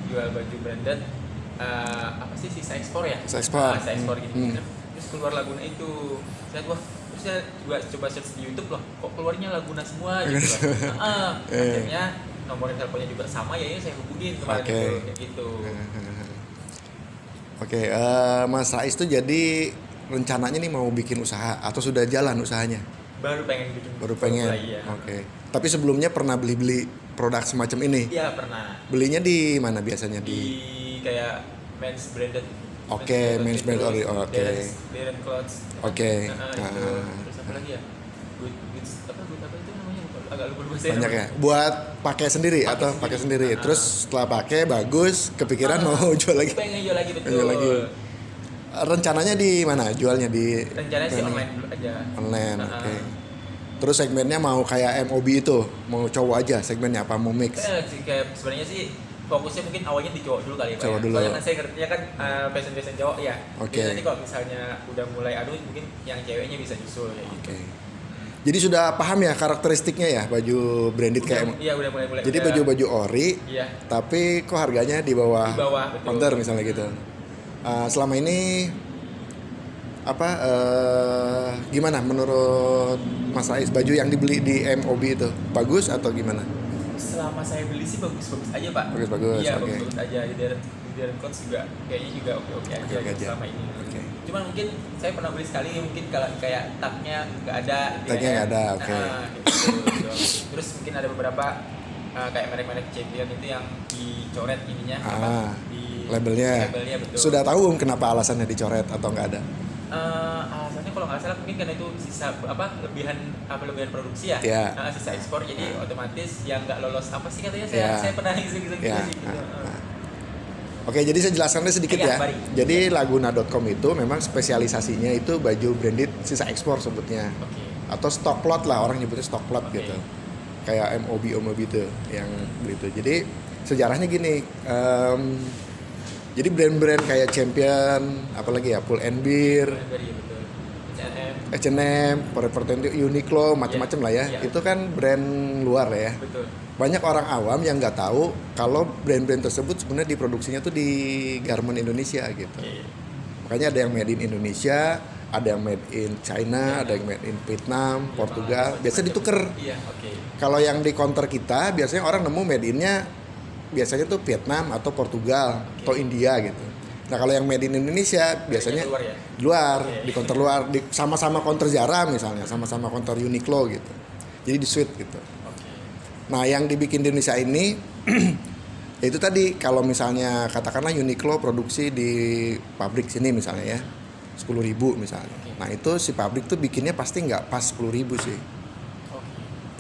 Jual baju branded, apa sih, sisa ekspor ya? Sisa ekspor. Sisa ekspor gitu. Terus keluar Laguna itu, saya wah, terus saya juga coba search di YouTube loh, kok keluarnya Laguna semua gitu loh. Akhirnya nomor teleponnya juga sama, ya ini saya hubungin kemarin itu, kayak gitu. Mas Rais tuh jadi rencananya nih mau bikin usaha atau sudah jalan usahanya? Baru pengen bikin. Baru pengen. Ya. Tapi sebelumnya pernah beli produk semacam ini? Iya, pernah. Belinya di mana biasanya? Di kayak men's branded. Men's branded. Darren Clothes. Terus apa lagi ya? Good apa itu namanya? Agak lupa saya. Banyak ya. Buat pakai sendiri atau pakai sendiri. Terus setelah pakai bagus, kepikiran mau jual lagi. Pengen jual lagi, betul. Jual lagi. Rencananya di mana jualnya? Rencananya sih online dulu aja. Online, oke. Terus segmennya mau kayak MOB itu, mau cowok aja segmennya apa mau mix? Kayak sebenarnya sih fokusnya mungkin awalnya di cowok dulu kali ya, Pak. Cowok dulu. Soalnya kan saya ngertinya kan fashion cowok ya. Oke. Jadi nanti kalau misalnya udah mulai adu, mungkin yang ceweknya bisa nyusul ya. Oke. Jadi sudah paham ya karakteristiknya ya baju branded kayak. Iya, udah mulai. Jadi baju-baju ori, iya. Tapi kok harganya di bawah betul. counter misalnya gitu. Selama ini gimana menurut Mas Rais baju yang dibeli di MOB itu bagus atau gimana? Selama saya beli sih bagus aja, Pak. Bagus. Iya, bagus aja. Di Darren Clothes juga kayaknya juga oke aja selama ini. Cuman mungkin saya pernah beli sekali, mungkin kalau kayak tagnya nggak ada. Tagnya nggak ada, oke. Gitu. Terus mungkin ada beberapa kayak merek-merek champion itu yang dicoret ininya, di labelnya, betul. Sudah tahu kenapa alasannya dicoret atau nggak ada? Alasannya kalau nggak salah mungkin karena itu sisa lebihan produksi ya, sisa ekspor, jadi otomatis yang nggak lolos apa sih katanya, saya pernah gitu sih. Oke, jadi saya jelaskan sedikit ya. Jadi Laguna.com itu memang spesialisasinya itu baju branded sisa ekspor sebutnya, atau stock lot lah, orang nyebutnya stock lot gitu, kayak MOB itu yang begitu. Jadi sejarahnya gini. Jadi brand-brand kayak Champion, apalagi ya, Pull and Bear, H&M, Forever 21, Uniqlo, macam-macam lah ya. Itu kan brand luar ya. Betul. Banyak orang awam yang nggak tahu kalau brand-brand tersebut sebenarnya diproduksinya tuh di garment Indonesia gitu. Makanya ada yang made in Indonesia, ada yang made in China, ada yang made in Vietnam, Portugal. Biasa dituker. Kalau yang di counter kita biasanya orang nemu made in-nya biasanya tuh Vietnam atau Portugal atau India gitu. Nah kalau yang made in Indonesia biasanya luar, di counter luar, sama-sama counter Zara misalnya, sama-sama counter Uniqlo gitu. Jadi di suite gitu. Nah yang dibikin di Indonesia ini itu tadi, kalau misalnya katakanlah Uniqlo produksi di pabrik sini misalnya ya 10.000 misalnya. Nah itu si pabrik tuh bikinnya pasti nggak pas 10.000 sih.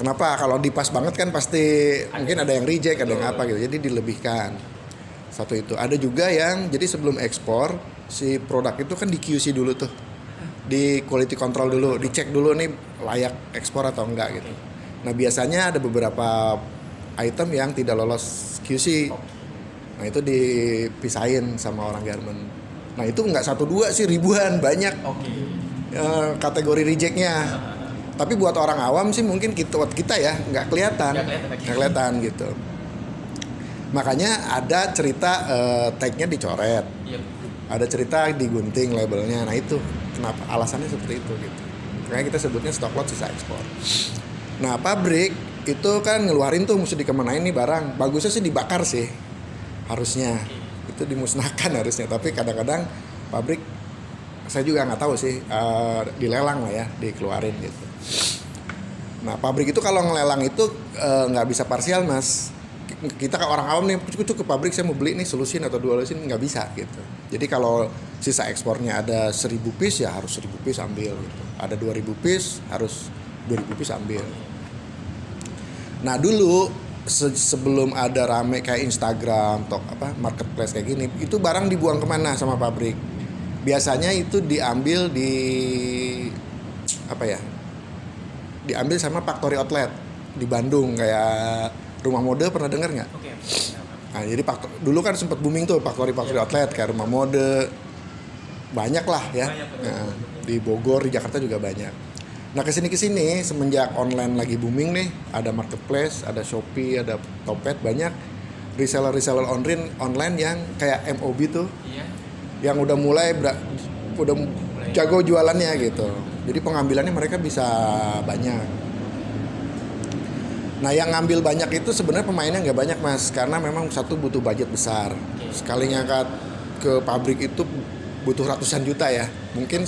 Kenapa? Kalau dipas banget kan pasti mungkin ada yang reject, ada yang apa gitu. Jadi dilebihkan. Satu itu. Ada juga yang jadi sebelum ekspor si produk itu kan di QC dulu tuh. Di quality control dulu, dicek dulu nih layak ekspor atau enggak gitu. Nah, biasanya ada beberapa item yang tidak lolos QC. Nah, itu dipisahin sama orang garment. Nah, itu enggak 1-2 sih, ribuan, banyak. Kategori rejectnya. Tapi buat orang awam sih mungkin kita ya nggak kelihatan gitu. Makanya ada cerita tagnya dicoret, ada cerita digunting labelnya. Nah itu kenapa alasannya seperti itu gitu. Makanya kita sebutnya stock lot sisa ekspor. Nah pabrik itu kan ngeluarin tuh mesti dikemanain nih barang. Bagusnya sih dibakar sih harusnya, itu dimusnahkan harusnya. Tapi kadang-kadang pabrik, saya juga nggak tahu sih, dilelang lah ya, dikeluarin gitu. Nah pabrik itu kalau ngelelang itu nggak bisa parsial mas. Kita ke orang awam nih, cukup ke pabrik saya mau beli nih solusin atau 2 lusin, nggak bisa gitu. Jadi kalau sisa ekspornya ada 1.000 piece ya harus 1.000 piece ambil gitu. Ada 2.000 piece harus 2.000 piece ambil. Nah dulu sebelum ada rame kayak Instagram, marketplace kayak gini, itu barang dibuang kemana sama pabrik? Biasanya itu diambil diambil sama factory outlet di Bandung, kayak Rumah Mode, pernah dengar nggak? Nah, jadi dulu kan sempat booming tuh factory outlet kayak Rumah Mode, banyak lah ya. Nah, di Bogor, di Jakarta juga banyak. Nah kesini semenjak online lagi booming nih, ada marketplace, ada Shopee, ada Topet, banyak reseller online yang kayak MOB tuh, Iya. yang udah mulai jago jualannya gitu. Jadi pengambilannya mereka bisa banyak. Nah yang ngambil banyak itu sebenarnya pemainnya nggak banyak mas, karena memang satu butuh budget besar. Sekali ngangkat ke pabrik itu butuh ratusan juta ya, mungkin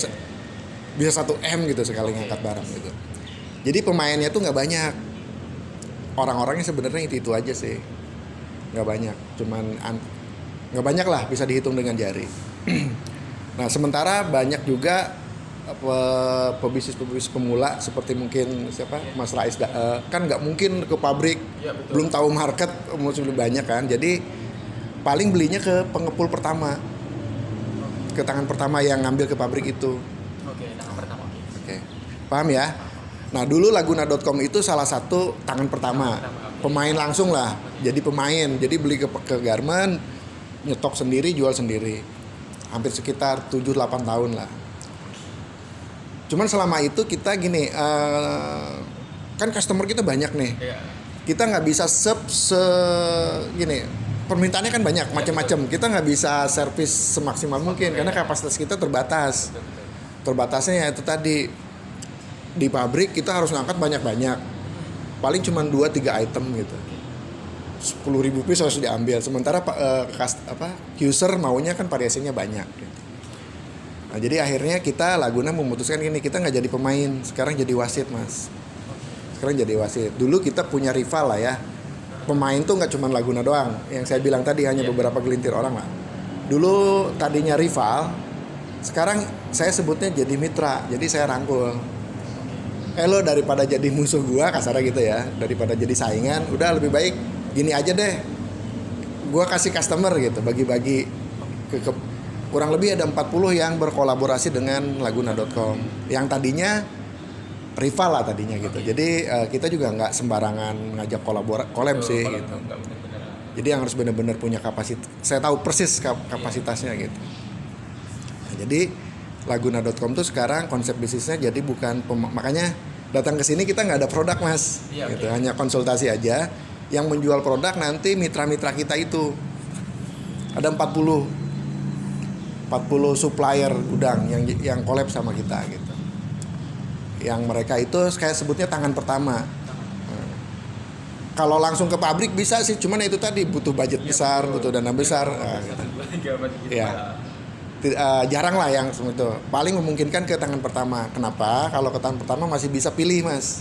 bisa 1 M gitu sekali ngangkat barang gitu. Jadi pemainnya tuh nggak banyak. Orang-orangnya sebenarnya itu aja sih, nggak banyak, nggak banyak lah, bisa dihitung dengan jari. Nah sementara banyak juga pebisnis pemula seperti mungkin Mas Rais kan nggak mungkin ke pabrik, belum tahu market, mesti lebih banyak kan, jadi paling belinya ke pengepul pertama, ke tangan pertama yang ngambil ke pabrik itu. Tangan pertama. Oke. Paham ya? Nah dulu Laguna.com itu salah satu tangan pertama, pemain langsung lah, jadi pemain, jadi beli ke garment, nyetok sendiri, jual sendiri, hampir sekitar 7-8 tahun lah. Cuman selama itu kita gini, kan customer kita banyak nih, kita nggak bisa gini, permintaannya kan banyak, macam-macam, kita nggak bisa servis semaksimal mungkin, karena kapasitas kita terbatas. Terbatasnya ya itu tadi, di pabrik kita harus ngangkat banyak-banyak, paling cuma 2-3 item gitu, 10.000 piece harus diambil, sementara user maunya kan variasinya banyak gitu. Nah jadi akhirnya kita Laguna memutuskan ini, kita nggak jadi pemain, sekarang jadi wasit mas. Sekarang jadi wasit. Dulu kita punya rival lah ya, pemain tuh nggak cuma Laguna doang, yang saya bilang tadi hanya beberapa gelintir orang lah. Dulu tadinya rival, sekarang saya sebutnya jadi mitra, jadi saya rangkul. Lo daripada jadi musuh gua, kasarnya gitu ya, daripada jadi saingan, udah lebih baik gini aja deh, gua kasih customer gitu, bagi-bagi ke kurang lebih ada 40 yang berkolaborasi dengan Laguna.com, yang tadinya rival lah tadinya gitu. Jadi kita juga nggak sembarangan ngajak collab sih gitu. Jadi yang harus benar-benar punya kapasitas, saya tahu persis kapasitasnya gitu. Nah, jadi Laguna.com tuh sekarang konsep bisnisnya jadi bukan makanya datang ke sini kita nggak ada produk mas, gitu, hanya konsultasi aja. Yang menjual produk nanti mitra-mitra kita itu ada 40 supplier gudang yang collab sama kita gitu. Yang mereka itu kayak sebutnya tangan pertama. Kalau langsung ke pabrik bisa sih, cuman itu tadi butuh budget besar, butuh dana besar. Ya. Jarang lah yang semua itu. Paling memungkinkan ke tangan pertama. Kenapa? Kalau ke tangan pertama masih bisa pilih mas.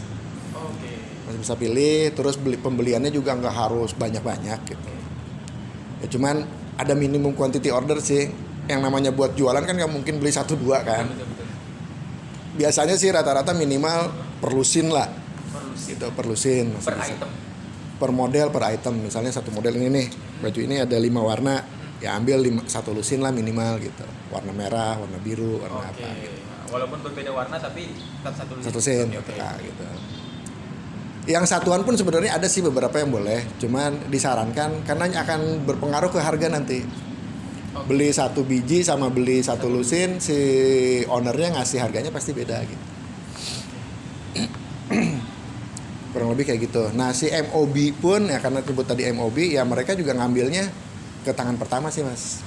Masih bisa pilih. Terus pembeliannya juga nggak harus banyak-banyak gitu. Ya cuman ada minimum quantity order sih. Yang namanya buat jualan kan nggak mungkin beli 1-2 kan. Biasanya sih rata-rata minimal per lusin lah. Gitu, per lusin. Per item. Per model, per item. Misalnya satu model ini nih, baju ini ada 5 warna. Ya ambil 1 lusin lah minimal gitu, warna merah, warna biru, warna apa gitu. Walaupun berbeda warna tapi tetap 1 lusin. 1 lusin gitu. Yang satuan pun sebenarnya ada sih beberapa yang boleh, cuman disarankan karena akan berpengaruh ke harga nanti. Beli 1 biji sama beli 1 lusin, si ownernya ngasih harganya pasti beda gitu. Kurang lebih kayak gitu. Nah si MOB pun ya, karena sebut tadi MOB ya, mereka juga ngambilnya ke tangan pertama sih mas.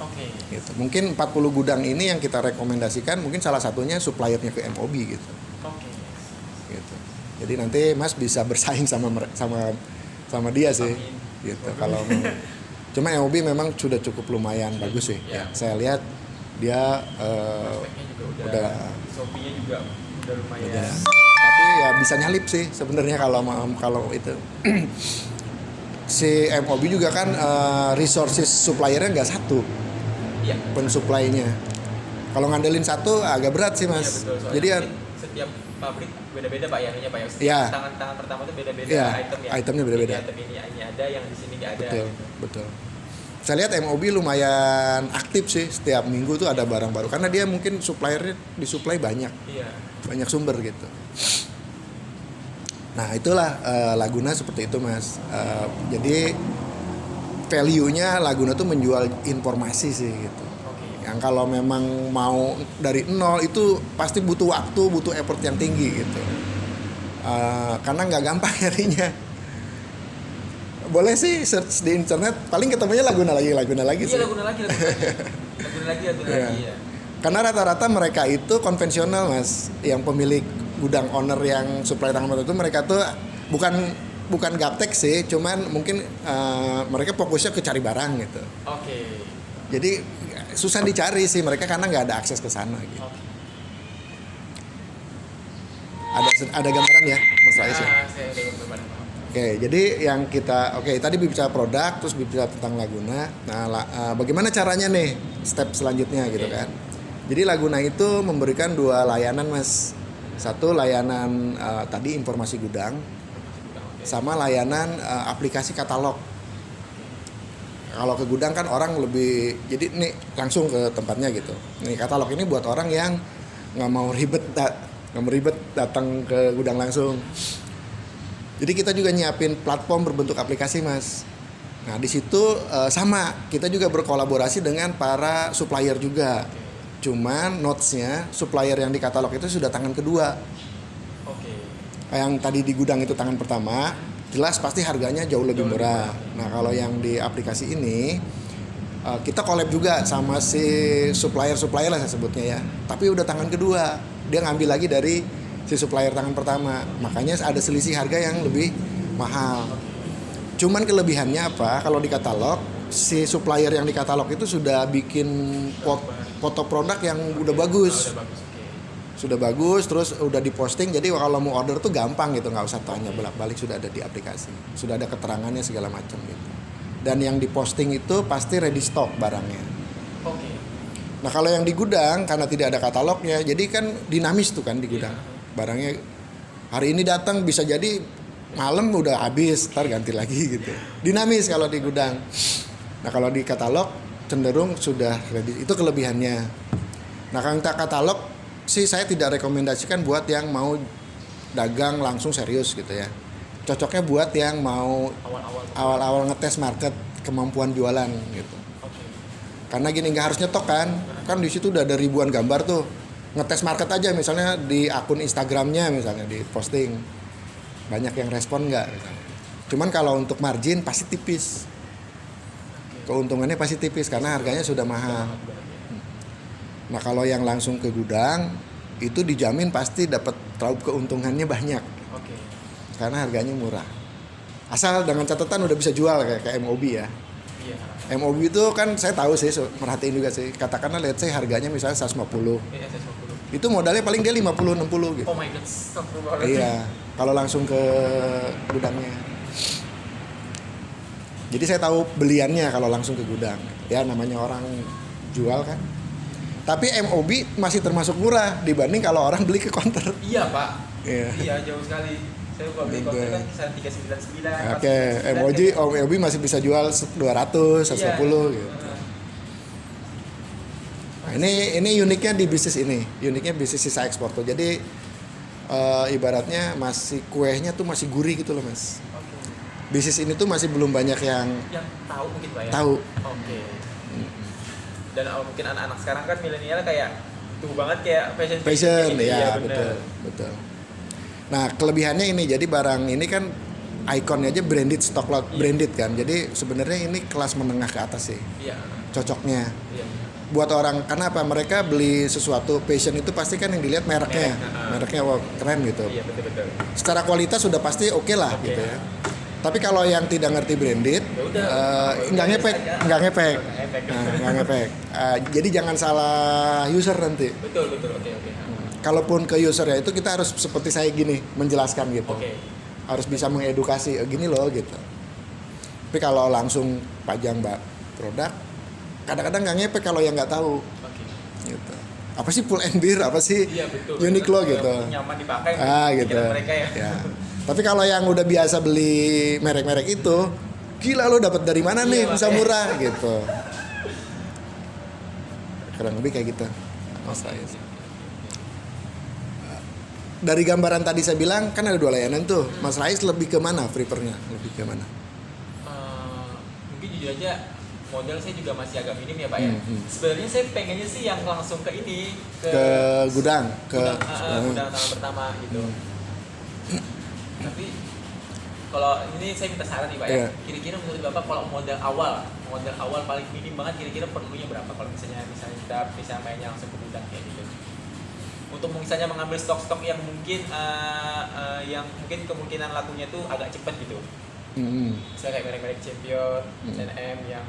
Gitu. Mungkin 40 gudang ini yang kita rekomendasikan, mungkin salah satunya suppliernya ke MOB gitu. Gitu. Jadi nanti mas bisa bersaing sama dia sih. Gitu. Kalau cuma MOB memang sudah cukup lumayan bagus sih. Ya. Saya lihat dia udah Shopee-nya juga udah lumayan. Tapi ya bisa nyalip sih sebenarnya kalau itu. Si MOB juga kan resources suppliernya nggak satu, pensuplainya. Kalau ngandelin satu agak berat sih mas. Iya, betul, jadi setiap pabrik beda-beda pak ya, pak ya. Ya. Tangan pertama itu beda-beda item ya. Itemnya beda-beda. Item ini ada, yang di sini nggak ada. Betul. Saya lihat MOB lumayan aktif sih, setiap minggu tuh ada barang baru karena dia mungkin suppliernya disuplai banyak, banyak sumber gitu. Nah itulah Laguna seperti itu mas. Jadi value-nya Laguna tuh menjual informasi sih gitu. Yang kalau memang mau dari nol itu pasti butuh waktu, butuh effort yang tinggi gitu. Karena nggak gampang nyarinya. boleh sih search di internet, paling ketemunya Laguna lagi Iya sih. Laguna lagi. Ya. Karena rata-rata mereka itu konvensional mas, yang pemilik gudang owner yang supply tangan itu mereka tuh bukan gaptek sih, cuman mungkin mereka fokusnya ke cari barang gitu. Oke. Jadi susah dicari sih mereka karena nggak ada akses ke sana gitu. Oke. Ada gambaran ya Mas Rais ya? Saya udah berbeda. Oke, jadi yang tadi bicara produk, terus bicara tentang Laguna. Nah, bagaimana caranya nih step selanjutnya gitu kan? Jadi Laguna itu memberikan 2 layanan mas. Satu layanan tadi informasi gudang, sama layanan aplikasi katalog. Kalau ke gudang kan orang lebih, jadi nih langsung ke tempatnya gitu. Nih katalog ini buat orang yang nggak mau ribet datang ke gudang langsung. Jadi kita juga nyiapin platform berbentuk aplikasi mas. Nah di situ sama kita juga berkolaborasi dengan para supplier juga. Cuman notesnya supplier yang di katalog itu sudah tangan kedua. Oke. Yang tadi di gudang itu tangan pertama, jelas pasti harganya jauh lebih murah. Nah kalau yang di aplikasi ini kita collab juga sama si supplier lah saya sebutnya ya. Tapi udah tangan kedua, dia ngambil lagi dari si supplier tangan pertama. Makanya ada selisih harga yang lebih mahal. Cuman kelebihannya apa? Kalau di katalog, si supplier yang di katalog itu sudah bikin foto produk yang udah bagus. Sudah bagus, terus udah diposting. Jadi kalau mau order tuh gampang gitu, nggak usah tanya bolak-balik, sudah ada di aplikasi. Sudah ada keterangannya segala macam gitu. Dan yang diposting itu pasti ready stock barangnya. Oke. Nah kalau yang di gudang karena tidak ada katalognya, jadi kan dinamis tuh kan di gudang. Barangnya hari ini datang bisa jadi malam udah habis, ntar ganti lagi gitu. Dinamis kalau di gudang. Nah kalau di katalog cenderung sudah ready, itu kelebihannya. Nah kalau katalog sih saya tidak rekomendasikan buat yang mau dagang langsung serius gitu ya. Cocoknya buat yang mau awal-awal ngetes market, kemampuan jualan gitu. Karena gini, nggak harus nyetok kan di situ udah ada ribuan gambar tuh. Ngetes market aja misalnya di akun Instagramnya misalnya di posting, banyak yang respon nggak misalnya. Cuman kalau untuk margin pasti tipis, keuntungannya pasti tipis karena harganya sudah mahal. Nah kalau yang langsung ke gudang itu dijamin pasti dapat keuntungannya banyak, karena harganya murah. Asal dengan catatan udah bisa jual kayak MOB ya. MOB itu kan saya tahu sih, merhatiin juga sih. Katakanlah let's say harganya misalnya 150. Itu modalnya paling dia 50-60 gitu. Oh my god. Iya, kalau langsung ke gudangnya. Jadi saya tahu beliannya kalau langsung ke gudang. Ya namanya orang jual kan. Tapi MOB masih termasuk murah dibanding kalau orang beli ke counter. Iya, Pak. Iya. Iya, jauh sekali. Saya kalau beli counter kan kisaran 399. Oke, MOB masih bisa jual 200, 150 gitu. Nah, ini uniknya di bisnis ini. Uniknya bisnis sisa ekspor tuh. Jadi ibaratnya masih kuehnya tuh masih gurih gitu loh, Mas. Bisnis ini tuh masih belum banyak yang tahu mungkin Pak ya. Tahu. Oke. Dan mungkin anak-anak sekarang kan milenial kayak tuh banget kayak fashion ya betul. Nah kelebihannya ini, jadi barang ini kan ikonnya aja branded, stock lot branded kan, jadi sebenarnya ini kelas menengah ke atas sih. Cocoknya buat orang, karena apa, mereka beli sesuatu fashion itu pasti kan yang dilihat mereknya wah keren gitu. Betul. Secara kualitas sudah pasti oke lah gitu ya. Tapi kalau yang tidak ngerti branded, nggak ngepek. Jadi jangan salah user nanti. Betul, oke. Kalaupun ke user ya itu kita harus seperti saya gini menjelaskan gitu. Harus bisa mengedukasi gini loh gitu. Tapi kalau langsung pajang produk, kadang-kadang nggak ngepek kalau yang nggak tahu. Gitu. Apa sih Pull and Bear, apa sih Uniqlo gitu. Nyaman dipakai. Gitu. Mereka ya. Tapi kalau yang udah biasa beli merek-merek itu, gila lo dapat dari mana nih bisa murah gitu. Kurang lebih kayak gitu. Mas Rais. Dari gambaran tadi saya bilang kan ada 2 layanan tuh. Mas Rais lebih ke mana prefernya? Lebih ke mana? Mungkin jujur aja modal saya juga masih agak minim ya Pak ya. Sebenarnya saya pengennya sih yang langsung ke ini, ke gudang, gudang tangan pertama gitu. Tapi kalau ini saya minta saran nih Pak ya. Iya. Kira-kira menurut Bapak kalau modal awal paling minim banget kira-kira perlunya berapa kalau misalnya kita bisa mainnya langsung ke gudang kayak gitu. Untuk misalnya mengambil stok-stok yang mungkin kemungkinan lakunya tuh agak cepat gitu. Misalnya kayak merek-merek Champion, H&M yang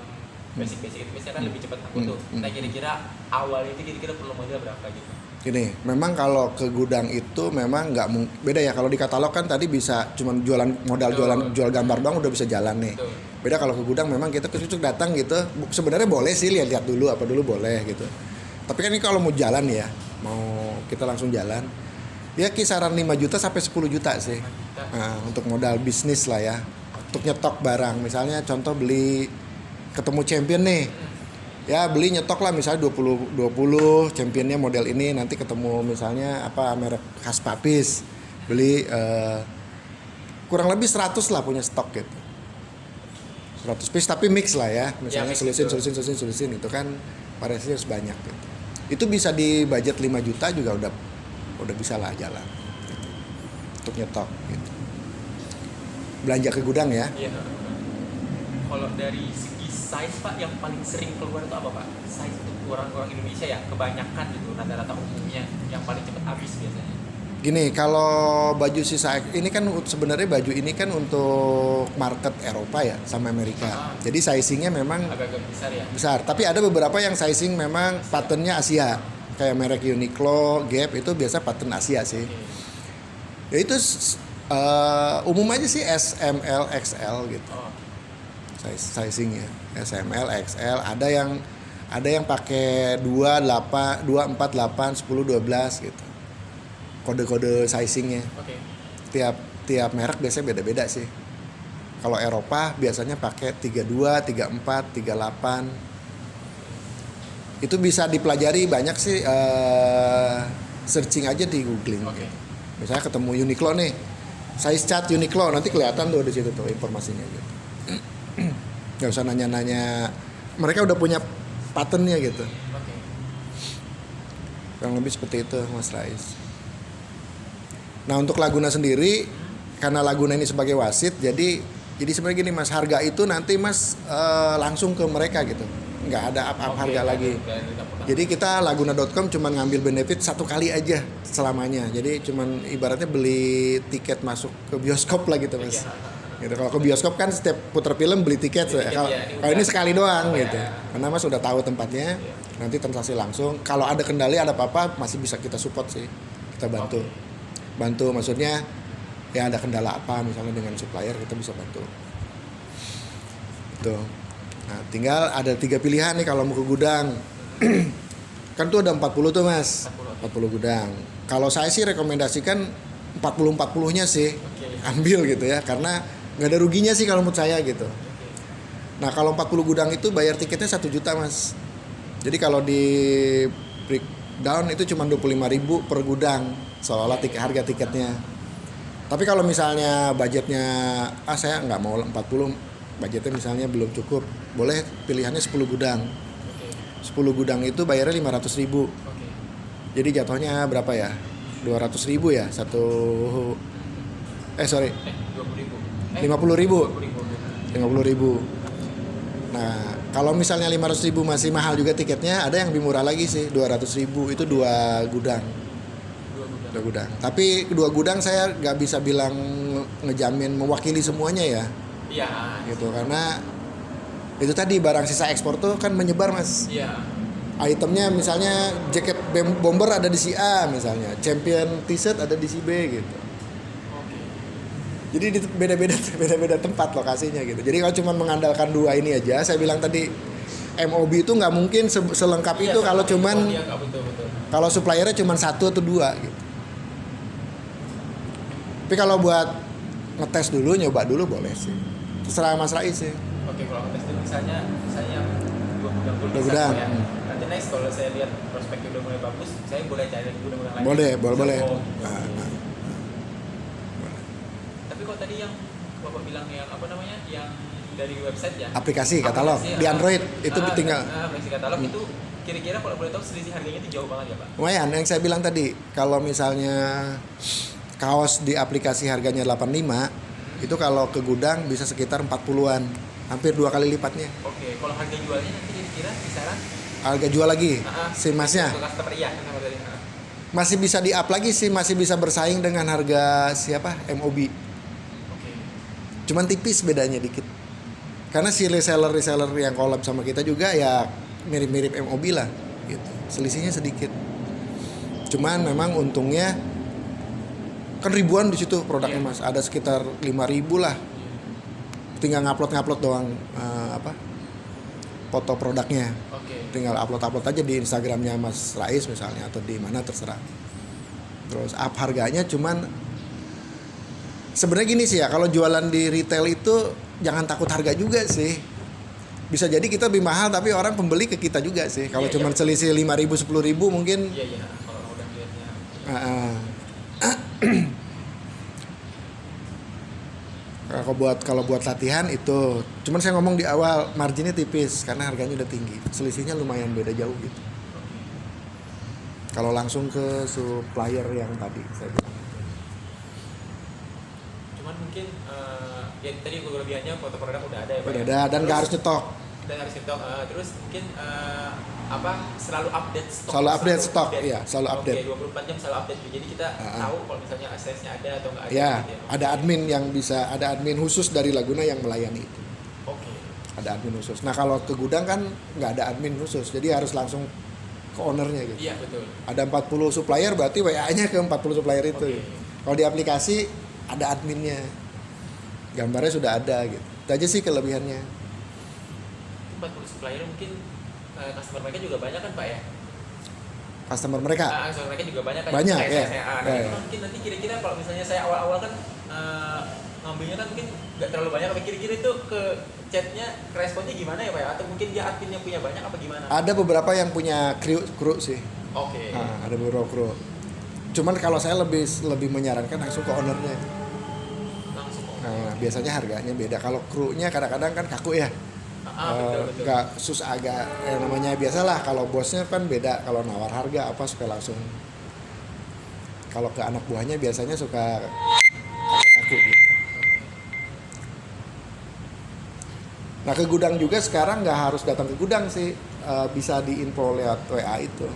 basic-basic itu biasanya kan lebih cepat laku tuh. Nah kira-kira awal itu kira-kira perlu modal berapa gitu? Gini, memang kalau ke gudang itu memang nggak beda ya. Kalau di katalog kan tadi bisa cuman jual gambar doang udah bisa jalan nih. Betul. Beda kalau ke gudang memang kita cucuk datang gitu. Sebenarnya boleh sih lihat dulu apa dulu boleh gitu. Tapi kan ini kalau mau jalan ya, mau kita langsung jalan, dia kisaran 5 juta sampai 10 juta sih. Nah, untuk modal bisnis lah ya. Untuk nyetok barang, misalnya contoh beli ketemu Champion nih. Ya beli nyetok lah misalnya 20 Championnya model ini, nanti ketemu misalnya merek khas Papis, beli kurang lebih 100 lah punya stok gitu, 100 piece tapi mix lah ya, misalnya solusin itu kan variasinya harus banyak gitu. Itu bisa di budget 5 juta juga udah bisa lah jalan gitu. Untuk nyetok gitu. Belanja ke gudang ya. Iya. Kalau dari segi size Pak yang paling sering keluar itu apa Pak? Size untuk orang-orang Indonesia ya kebanyakan gitu rata-rata umumnya yang paling cepat habis biasanya. Gini, kalau baju sisa ini kan sebenarnya baju ini kan untuk market Eropa ya sama Amerika. Jadi sizingnya memang agak besar ya. Besar, tapi ada beberapa yang sizing memang patternnya Asia. Kayak merek Uniqlo, Gap itu biasa pattern Asia sih. Ya itu umum aja sih S, M, L, XL gitu. Sizingnya SML, XL, ada yang pakai 28, 248, 10, 12 gitu. Kode-kode sizingnya. Tiap merek biasanya beda-beda sih. Kalau Eropa biasanya pakai 32, 34, 38. Itu bisa dipelajari banyak sih, searching aja di googling gitu. Misalnya ketemu Uniqlo nih, size chart Uniqlo, nanti kelihatan tuh di situ tuh informasinya gitu. Gak usah nanya-nanya, mereka udah punya patternnya gitu. Kurang lebih seperti itu Mas Rais. Nah untuk Laguna sendiri, karena Laguna ini sebagai wasit, jadi sebenarnya gini Mas, harga itu nanti Mas langsung ke mereka gitu, nggak ada up harga lagi. Jadi kita Laguna.com cuma ngambil benefit satu kali aja selamanya. Jadi cuman ibaratnya beli tiket masuk ke bioskop lah gitu Mas. Gitu. Kalau ke bioskop kan setiap putar film beli tiket. Kalau ini sekali doang gitu. Karena Mas udah tahu tempatnya, nanti transaksi langsung. Kalau ada kendali ada apa-apa masih bisa kita support sih. Kita bantu. Bantu maksudnya ya ada kendala apa misalnya dengan supplier kita bisa bantu. Gitu. Nah, tinggal ada 3 pilihan nih kalau mau ke gudang. Kan tuh ada 40 tuh Mas. 40 gudang. Kalau saya sih rekomendasikan 40-40-nya sih. Ambil gitu ya, karena nggak ada ruginya sih kalau menurut saya gitu. Nah kalau 40 gudang itu bayar tiketnya 1 juta Mas. Jadi kalau di breakdown itu cuma 25.000 per gudang seolah-olah harga tiketnya. Tapi kalau misalnya budgetnya saya nggak mau 40, budgetnya misalnya belum cukup, boleh pilihannya 10 gudang. 10 gudang itu bayarnya 500.000. Jadi jatuhnya berapa ya? 200.000 ya satu. 50.000. 50.000. Nah, kalau misalnya 500.000 masih mahal juga tiketnya, ada yang lebih murah lagi sih, 200.000 itu 2 gudang. 2 gudang. Tapi 2 gudang saya nggak bisa bilang ngejamin mewakili semuanya ya. Iya. Gitu karena itu tadi barang sisa ekspor tuh kan menyebar Mas. Iya. Itemnya misalnya jaket bomber ada di si A misalnya, Champion t-shirt ada di si B gitu. Jadi beda-beda tempat lokasinya gitu. Jadi kalau cuma mengandalkan 2 ini aja, saya bilang tadi MOB itu nggak mungkin selengkap itu kalau cuman kalau suppliernya cuma 1 atau 2 gitu. Tapi kalau buat ngetes dulu, nyoba dulu boleh sih. Terserah Mas Rais sih. Oke, kalau ngetes dulu misalnya 2 gudang. Ya. Nanti next kalau saya lihat prospeknya udah mulai bagus, saya boleh cari gudang-gudang lain. Boleh. Tapi kok tadi yang Bapak bilang yang yang dari website ya? Aplikasi katalog di Android itu tinggal. Aplikasi katalog itu kira-kira kalau boleh tahu selisih harganya itu jauh banget ya Pak? Lumayan, yang saya bilang tadi, kalau misalnya kaos di aplikasi harganya 85, Itu kalau ke gudang bisa sekitar 40-an, hampir 2 kali lipatnya. Oke, kalau harga jualnya nanti kira-kira kisaran? Harga jual lagi, si masnya Untuk customer iya, customer dari. masih bisa di up lagi sih, masih bisa bersaing dengan harga siapa MOB. Oke. Cuman tipis bedanya dikit. Karena si reseller yang collab sama kita juga ya mirip-mirip MOB lah gitu. Selisihnya sedikit. Cuman memang untungnya kan ribuan di situ produknya Mas. Ada sekitar 5.000 lah. Tinggal ngupload doang foto produknya. Oke. Tinggal upload aja di Instagramnya Mas Rais misalnya atau di mana terserah. Terus up harganya, cuman sebenarnya gini sih ya, kalau jualan di retail itu jangan takut harga juga sih. Bisa jadi kita lebih mahal tapi orang pembeli ke kita juga sih. Kalau cuman selisih 5.000 10.000 mungkin. Iya, kalau udah lihatnya. Kalau buat latihan itu, cuman saya ngomong di awal marginnya tipis karena harganya udah tinggi. Selisihnya lumayan beda jauh gitu. Kalau langsung ke supplier yang tadi saya bilang. Cuman mungkin ya tadi kelebihannya foto produk udah ada ya Pak. Udah ada dan nggak harus nyetok. Dan harus nyetok. Terus mungkin selalu update stok. Selalu update stok, iya, selalu update. Oke, 24 jam selalu update. Jadi kita tahu kalau misalnya aksesnya ada atau nggak ada. Ya, gitu ya. ada admin yang bisa, ada admin khusus dari Laguna yang melayani itu. Oke. Ada admin khusus. Nah kalau ke gudang kan nggak ada admin khusus, jadi harus langsung ke ownernya gitu. Iya betul. Ada 40 supplier berarti WA-nya ke 40 supplier itu. Oke. Kalau di aplikasi ada adminnya, gambarnya sudah ada gitu. Itu aja sih kelebihannya. 40 supplier mungkin customer mereka juga banyak kan Pak ya? Customer mereka? Customer mereka juga banyak kan? Banyak ya. Mungkin nanti kira-kira kalau misalnya saya awal-awal kan ngambilnya kan mungkin nggak terlalu banyak. Apa kira-kira itu ke chatnya responnya gimana ya Pak ya? Atau mungkin dia admin yang punya banyak apa gimana? Ada beberapa yang punya kru sih. Oke. Ada beberapa kru. Cuman kalau saya lebih menyarankan langsung ke ownernya. Langsung. Biasanya harganya beda. Kalau krunya kadang-kadang kan kaku ya. Betul. Gak agak namanya biasalah. Kalau bosnya kan beda. Kalau nawar harga apa suka langsung. Kalau ke anak buahnya biasanya suka kaku gitu. Nah ke gudang juga sekarang nggak harus datang ke gudang sih, bisa diinfo lewat WA itu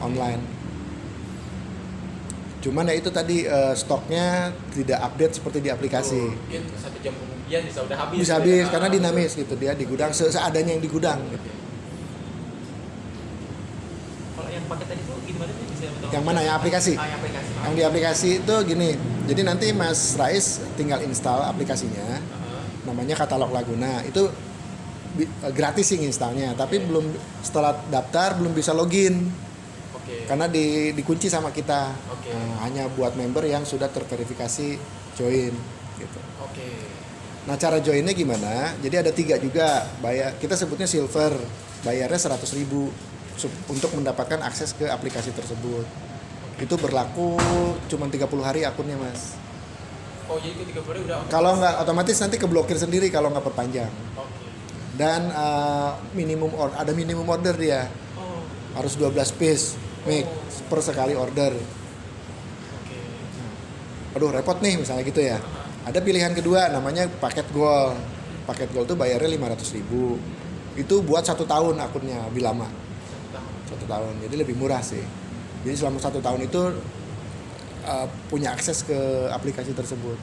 online. Cuman ya itu tadi stoknya tidak update seperti di aplikasi. Mungkin 1 jam kemudian bisa udah habis. Bisa habis karena dinamis gitu, dia di gudang seadanya yang di gudang. Gitu. Kalau yang paket tadi itu gimana sih bisa betul? Yang mana yang aplikasi? Yang aplikasi. Yang di aplikasi itu gini, jadi nanti Mas Rais tinggal install aplikasinya. Namanya Katalog Laguna. Itu gratis sih installnya, tapi belum, setelah daftar belum bisa login. Karena dikunci sama kita. Hanya buat member yang sudah terverifikasi join gitu. Nah cara joinnya gimana? Jadi ada 3 juga, bayar, kita sebutnya silver, bayarnya 100.000 untuk mendapatkan akses ke aplikasi tersebut. Itu berlaku cuma 30 hari akunnya Mas. Oh jadi itu 30 hari udah. Kalau nggak otomatis nanti keblokir sendiri kalau nggak perpanjang. Dan ada minimum order dia. Harus 12 piece make per sekali order. Aduh repot nih misalnya gitu ya. Ada pilihan kedua namanya paket gold. Paket gold tuh bayarnya 500.000. Itu buat 1 tahun akunnya, lebih lama. 1 tahun. Jadi lebih murah sih. Jadi selama 1 tahun itu punya akses ke aplikasi tersebut.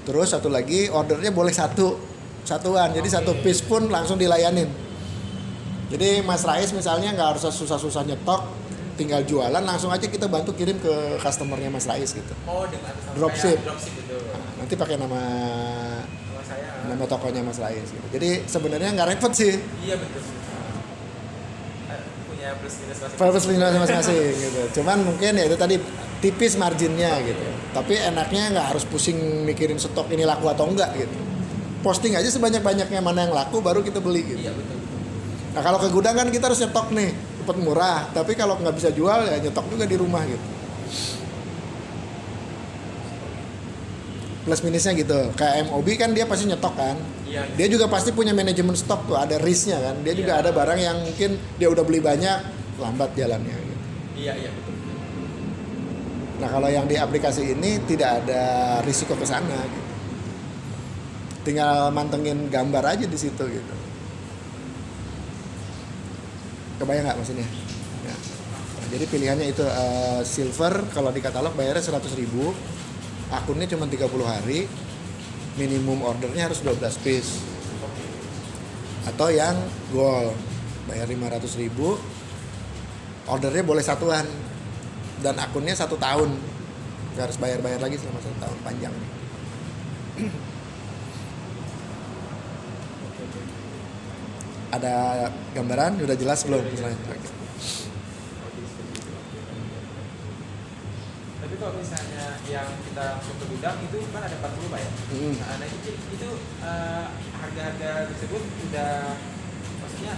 Terus satu lagi ordernya boleh satuan. Jadi 1 piece pun langsung dilayanin. Jadi Mas Rais misalnya nggak harus susah-susah nyetok, tinggal jualan langsung aja kita bantu kirim ke customernya Mas Rais gitu. Dengan Dropship itu. Nanti pakai nama saya. Nama tokonya Mas Rais gitu. Jadi sebenarnya nggak repot sih. Iya betul. Punya plus minus masing-masing gitu. Cuman mungkin ya itu tadi tipis marginnya gitu. Tapi enaknya nggak harus pusing mikirin stok ini laku atau enggak gitu. Posting aja sebanyak-banyaknya mana yang laku baru kita beli gitu. Iya betul. Nah kalau ke gudang kan kita harus nyetok nih, cepet murah. Tapi kalau nggak bisa jual ya nyetok juga di rumah gitu. Plus minusnya gitu. Kayak MOB kan dia pasti nyetok kan. Iya. Dia juga pasti punya manajemen stok tuh, ada risknya kan. Dia juga ada barang yang mungkin dia udah beli banyak, lambat jalannya gitu. Iya betul. Nah kalau yang di aplikasi ini tidak ada risiko ke sana gitu. tinggal mantengin gambar aja di situ gitu. Kebayang nggak maksudnya? Ya. Nah, jadi pilihannya itu silver, kalau di katalog bayarnya 100.000, akunnya cuma 30 hari, minimum ordernya harus 12 piece. Atau yang gold, bayar 500.000, ordernya boleh satuan, dan akunnya 1 tahun, nggak harus bayar lagi selama 1 tahun panjang. Ada gambaran, udah jelas belum? Tapi kalau misalnya yang kita masuk ke gudang itu kan ada 40 Pak ya? Nah itu harga-harga tersebut udah, maksudnya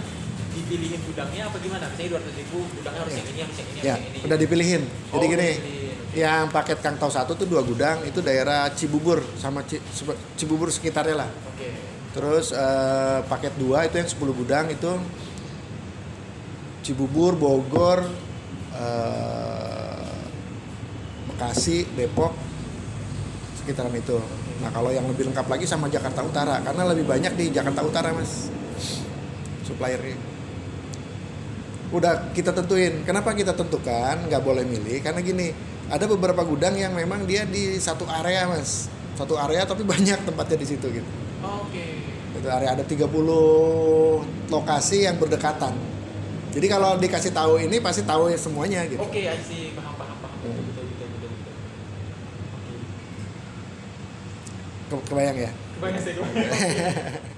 dipilihin gudangnya apa gimana? Misalnya 200.000 gudangnya harus yang ini, harus yang ini, Ya, harus yang ini. udah dipilihin. Jadi gini, Dipilihin. yang paket Kang Tau 1 tuh 2 gudang, itu daerah Cibubur sama Cibubur sekitarnya lah. Oke. Terus paket 2 itu yang 10 gudang itu Cibubur, Bogor, Bekasi, Depok, sekitaran itu. Nah kalau yang lebih lengkap lagi sama Jakarta Utara, karena lebih banyak di Jakarta Utara mas suppliernya. Udah kita tentuin. Kenapa kita tentukan nggak boleh milih? Karena gini, ada beberapa gudang yang memang dia di satu area mas, satu area tapi banyak tempatnya di situ gitu. Oke. Itu area ada 30 lokasi yang berdekatan. Jadi kalau dikasih tahu ini pasti tahu semuanya gitu. Oke, I see. Paham. Betul. Kebayang ya? Kebanyakan sih.